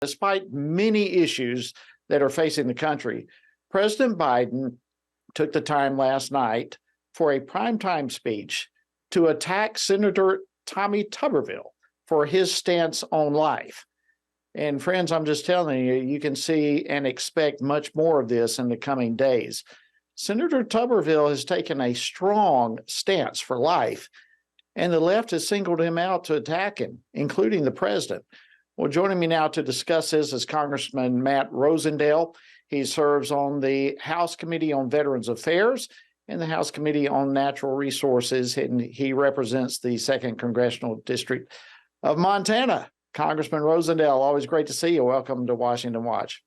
Despite many issues that are facing the country, President Biden took the time last night for a primetime speech to attack Senator Tommy Tuberville for his stance on life. And friends, I'm just telling you, you can see and expect much more of this in the coming days. Senator Tuberville has taken a strong stance for life, and the left has singled him out to attack him, including the president. Well, joining me now to discuss this is Congressman Matt Rosendale. He serves on the House Committee on Veterans Affairs and the House Committee on Natural Resources, and he represents the 2nd Congressional District of Montana. Congressman Rosendale, always great to see you. Welcome to Washington Watch.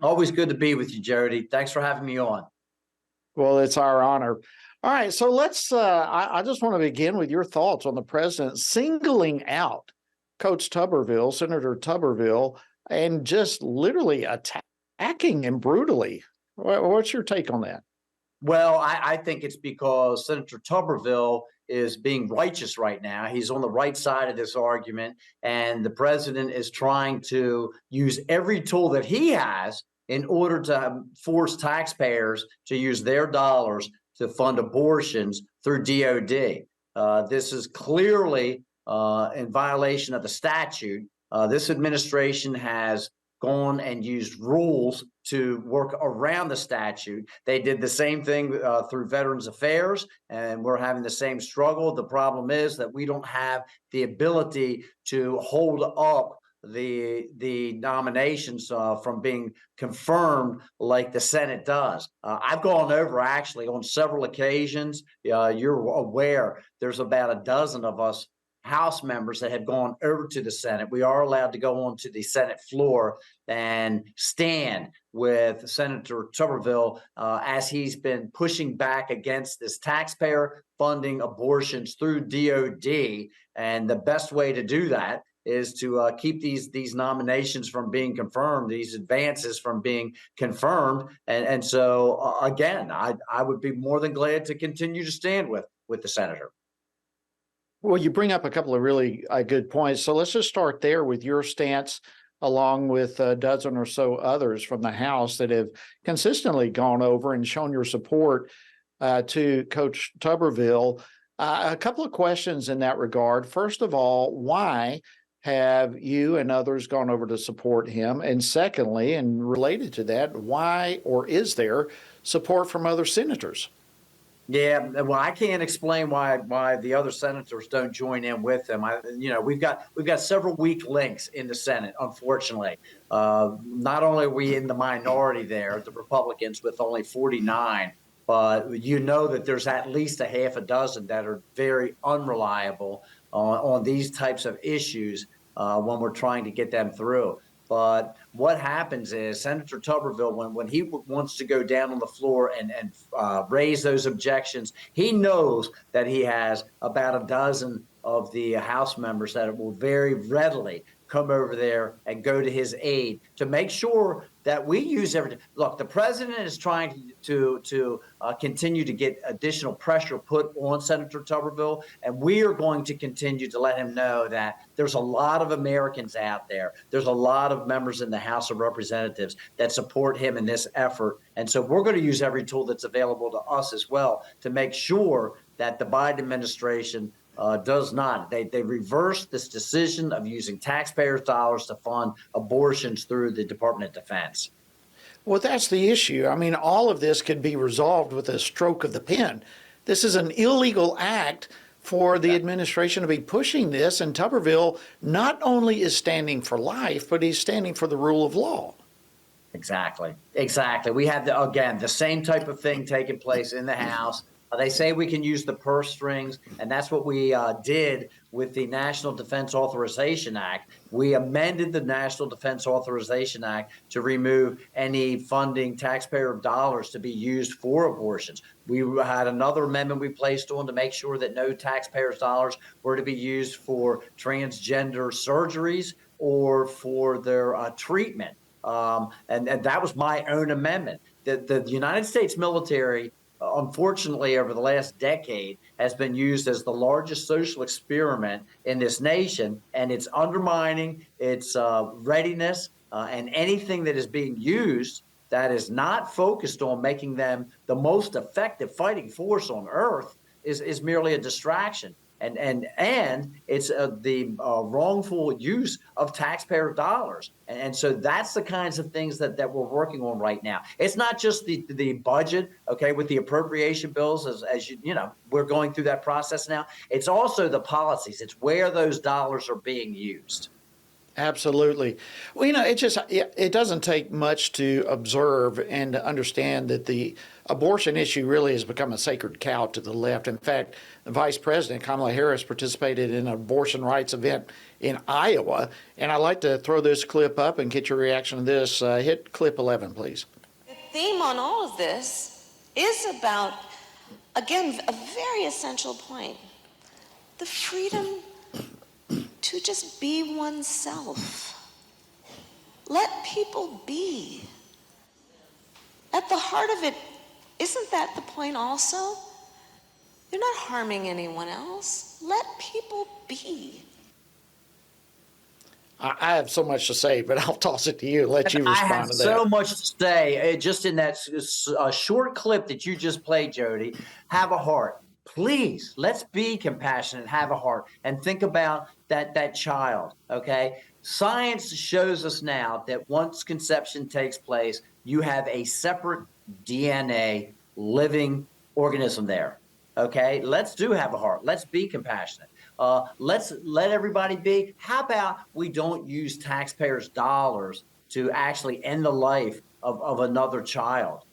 Always good to be with you, Jody. Thanks for having me on. Well, it's our honor. All right, so let's, I just want to begin with your thoughts on the president singling out Coach Tuberville, Senator Tuberville, and just literally attacking him brutally. What's your take on that? Well, I think it's because Senator Tuberville is being righteous right now. He's on the right side of this argument, and the president is trying to use every tool that he has in order to force taxpayers to use their dollars to fund abortions through DOD. This is clearly in violation of the statute. This administration has gone and used rules to work around the statute. They did the same thing through Veterans Affairs, and we're having the same struggle. The problem is that we don't have the ability to hold up the nominations from being confirmed like the Senate does. I've gone over actually on several occasions. You're aware there's about a dozen of us House members that have gone over to the Senate. We are allowed to go onto the Senate floor and stand with Senator Tuberville as he's been pushing back against this taxpayer funding abortions through DOD. And the best way to do that is to keep these nominations from being confirmed, these advances from being confirmed. And so, again, I would be more than glad to continue to stand with the senator. Well, you bring up a couple of really good points. So let's just start there with your stance, along with a dozen or so others from the House that have consistently gone over and shown your support to Coach Tuberville. A couple of questions in that regard. First of all, why have you and others gone over to support him? And secondly, and related to that, why or is there support from other senators? Yeah, well, I can't explain why the other senators don't join in with them. We've got several weak links in the Senate, unfortunately. Not only are we in the minority there, the Republicans with only 49, but you know that there's at least a half a dozen that are very unreliable on these types of issues when we're trying to get them through. But what happens is Senator Tuberville, when he wants to go down on the floor and raise those objections, he knows that he has about a dozen of the House members that will very readily come over there and go to his aid to make sure that we use everything. Look, the president is trying to continue to get additional pressure put on Senator Tuberville, and we are going to continue to let him know that there's a lot of Americans out there. There's a lot of members in the House of Representatives that support him in this effort. And so we're going to use every tool that's available to us as well to make sure that the Biden administration does not. They reversed this decision of using taxpayers' dollars to fund abortions through the Department of Defense. Well, that's the issue. I mean, all of this could be resolved with a stroke of the pen. This is an illegal act for the administration to be pushing this, and Tuberville not only is standing for life, but he's standing for the rule of law. Exactly. We had, the same type of thing taking place in the House. They say we can use the purse strings, and that's what we did with the National Defense Authorization Act. We amended the National Defense Authorization Act to remove any funding taxpayer dollars to be used for abortions. We had another amendment we placed on to make sure that no taxpayers' dollars were to be used for transgender surgeries or for their treatment. And that was my own amendment. The United States military, unfortunately, over the last decade, has been used as the largest social experiment in this nation, and it's undermining its readiness and anything that is being used that is not focused on making them the most effective fighting force on earth is merely a distraction. And it's the wrongful use of taxpayer dollars. And so that's the kinds of things that we're working on right now. It's not just the budget, okay, with the appropriation bills, as you know, we're going through that process now. It's also the policies. It's where those dollars are being used. Absolutely. Well, it doesn't take much to observe and to understand that the abortion issue really has become a sacred cow to the left. In fact, Vice President Kamala Harris participated in an abortion rights event in Iowa. And I'd like to throw this clip up and get your reaction to this. Hit clip 11, please. The theme on all of this is about, again, a very essential point: the freedom to just be oneself. Let people be. At the heart of it, isn't that the point also? You're not harming anyone else. Let people be. I have so much to say, but I'll toss it to you, let you respond to that. I have so much to say. Just in that short clip that you just played, Jody, have a heart. Please, let's be compassionate, have a heart, and think about that child, okay? Science shows us now that once conception takes place, you have a separate DNA living organism there, okay? Let's have a heart. Let's be compassionate. Let's let everybody be. How about we don't use taxpayers' dollars to actually end the life of another child?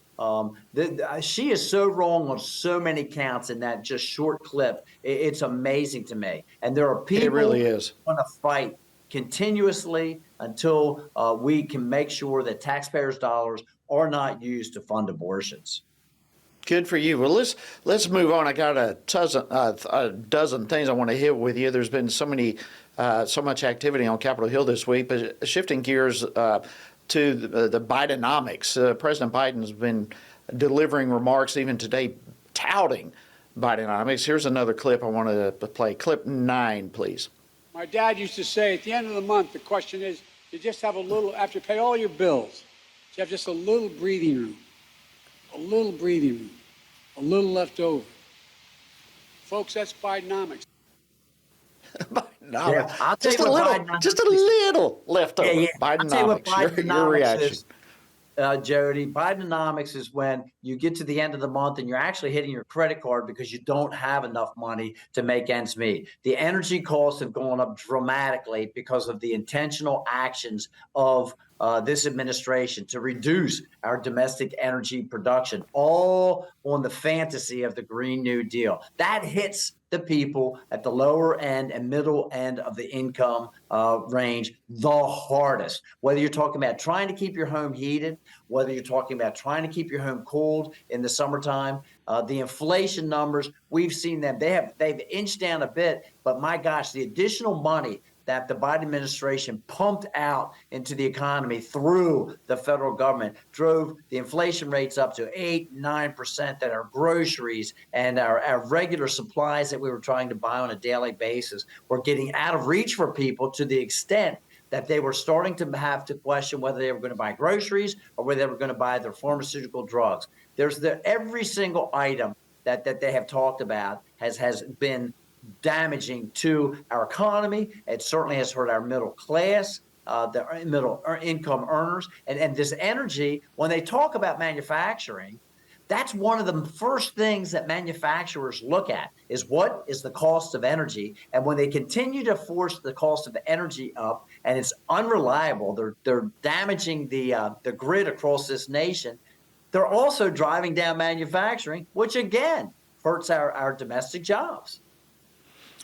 She is so wrong on so many counts in that just short clip. It's amazing to me. And there are people who want to fight continuously until we can make sure that taxpayers' dollars are not used to fund abortions. Good for you. Well, let's move on. I got a dozen things I want to hit with you. There's been so much activity on Capitol Hill this week, but shifting gears to the Bidenomics. President Biden's been delivering remarks even today touting Bidenomics. Here's another clip I want to play. Clip 9, please. My dad used to say at the end of the month, the question is, you just have a little, after you pay all your bills, you have just a little breathing room, a little left over. Folks, that's Bidenomics. Bidenomics. Yeah, Just a little left over. Yeah. Bidenomics. I'll tell you what Bidenomics your reaction. is, Jody. Bidenomics is when you get to the end of the month and you're actually hitting your credit card because you don't have enough money to make ends meet. The energy costs have gone up dramatically because of the intentional actions of this administration to reduce our domestic energy production, all on the fantasy of the Green New Deal. That hits the people at the lower end and middle end of the income range the hardest. Whether you're talking about trying to keep your home heated, whether you're talking about trying to keep your home cooled in the summertime, the inflation numbers, we've seen them. They've inched down a bit, but my gosh, the additional money that the Biden administration pumped out into the economy through the federal government drove the inflation rates up to 8-9%, that our groceries and our regular supplies that we were trying to buy on a daily basis were getting out of reach for people, to the extent that they were starting to have to question whether they were going to buy groceries or whether they were going to buy their pharmaceutical drugs. Every single item that they have talked about has been damaging to our economy. It certainly has hurt our middle class, the middle income earners. And this energy, when they talk about manufacturing, that's one of the first things that manufacturers look at, is what is the cost of energy. And when they continue to force the cost of the energy up and it's unreliable, they're damaging the grid across this nation. They're also driving down manufacturing, which again hurts our domestic jobs.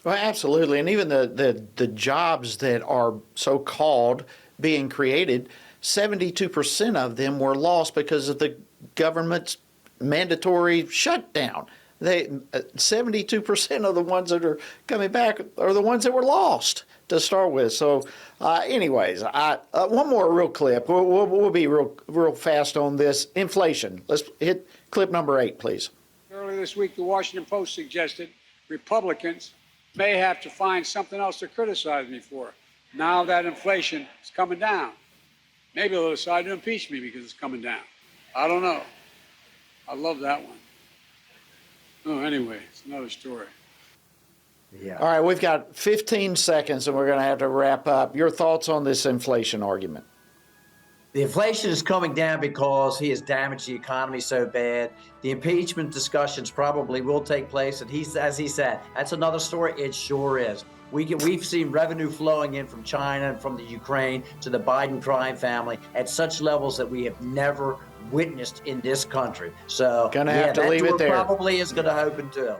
Well, absolutely. And even the jobs that are so-called being created, 72% of them were lost because of the government's mandatory shutdown. 72% of the ones that are coming back are the ones that were lost to start with. So anyways, one more real clip. We'll be real fast on this. Inflation. Let's hit clip number 8, please. Earlier this week, the Washington Post suggested Republicans may have to find something else to criticize me for now that inflation is coming down. Maybe they'll decide to impeach me because it's coming down. I don't know. I love that one. Oh, anyway, it's another story. Yeah. All right, we've got 15 seconds and we're going to have to wrap up. Your thoughts on this inflation argument? The inflation is coming down because he has damaged the economy so bad. The impeachment discussions probably will take place, and as he said, that's another story. It sure is. We've seen revenue flowing in from China and from the Ukraine to the Biden crime family at such levels that we have never witnessed in this country. So Gonna have to that leave it door there. probably is going to open too.